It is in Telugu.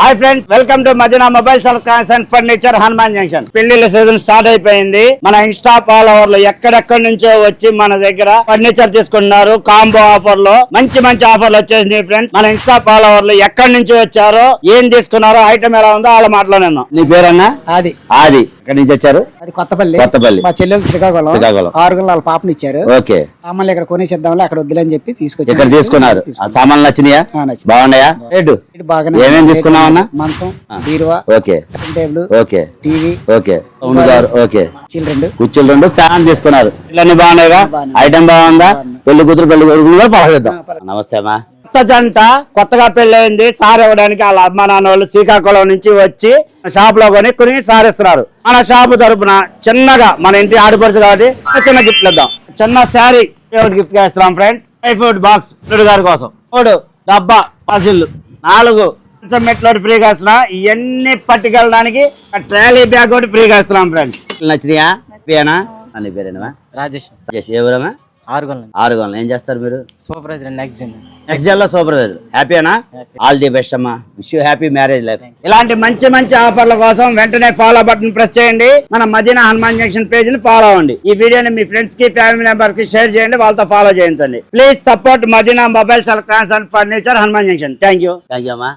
Hi friends, welcome to Madina mobiles and furniture Hanuman junction. పెళ్లిళ్ళ సీజన్ స్టార్ట్ అయిపోయింది. మన ఇన్స్టా ఫాలోవర్లు ఎక్కడెక్కడి నుంచో వచ్చి మన దగ్గర ఫర్నిచర్ తీసుకున్నారు. కాంబో ఆఫర్ లో మంచి ఆఫర్లు వచ్చేసింది ఫ్రెండ్స్. మన ఇన్స్టా ఫాలోవర్లు ఎక్కడి నుంచి వచ్చారో, ఏం తీసుకున్నారో, ఐటమ్ ఎలా ఉందో వాళ్ళ మాటలోనే. నీ పేరన్నా? ఆది. ఎక్కడి నుంచి వచ్చారు? అది కొత్తపల్లి. మా చెల్లెలు శ్రీకాకుళం. 6 వాళ్ళ పాపని ఇచ్చారు. ఓకే. సామాన్లు ఇక్కడ కొనేసిద్దాంలే, అక్కడ వద్దులని చెప్పి తీసుకొచ్చి ఇక్కడ తీసుకున్నారు. సామాన్లు నచ్చినాయా? బాగున్నాయా? బాగానే. ఏమేమి తీసుకున్నావన్నా? మంచం, బీరువా, okay, table, okay, TV, okay, okay, కుర్చీలు 2 ఫ్యాన్ తీసుకున్నారు. ఇళ్ళన్నీ బాగున్నాయిగా? ఐటమ్ బాగుందా? పెళ్లి కూతురు పెళ్లి కొడుకు పలకరిద్దాం. నమస్తే అమ్మా. కొత్త జంట కొత్తగా పెళ్ళయింది. సార్ ఇవ్వడానికి వాళ్ళ అమ్మ నాన్న వాళ్ళు శ్రీకాకుళం నుంచి వచ్చి షాప్ లో కొని సారిస్తున్నారు. మన షాప్ తరపున చిన్నగా, మన ఇంటి ఆడపడుచు కాబట్టి చిన్న గిఫ్ట్లు ఇద్దాం. చిన్న శారీ గిఫ్ట్ గా ఇస్తున్నాం ఫ్రెండ్స్. డ్రై ఫ్రూట్ బాక్స్ గారి కోసం 3 డబ్బా పసిల్లు, 4 మెట్లో ఫ్రీగా ఇస్తున్నాం. ఇవన్నీ పట్టుకెళ్ళడానికి ట్రాలీ బ్యాగ్ ఒకటి ఫ్రీగా ఇస్తున్నాం ఫ్రెండ్స్. నచ్చినాయా? పేనా? అని పేరేనా? రాజేష్. ఎవరమ్మా? 6 ఏం చేస్తారు మీరు? సూపర్వైజర్ నెక్స్ట్ జన్ లో సూపర్వైజర్. హ్యాపీనా? ఆల్ ది బెస్ట్ అమ్మా. Wish you happy marriage life. ఇలాంటి మంచి ఆఫర్ల కోసం వెంటనే ఫాలో బటన్ ప్రెస్ చేయండి. మన మదీనా హనుమాన్ జంక్షన్ పేజ్ ని ఫాలో అవ్వండి. ఈ వీడియోని మీ ఫ్రెండ్స్ కి, ఫ్యామిలీ మెంబర్స్ కి షేర్ చేయండి. వాళ్ళతో ఫాలో చేయించండి. Please support Madina mobiles and furniture Hanuman Junction. Thank you అమ్మా.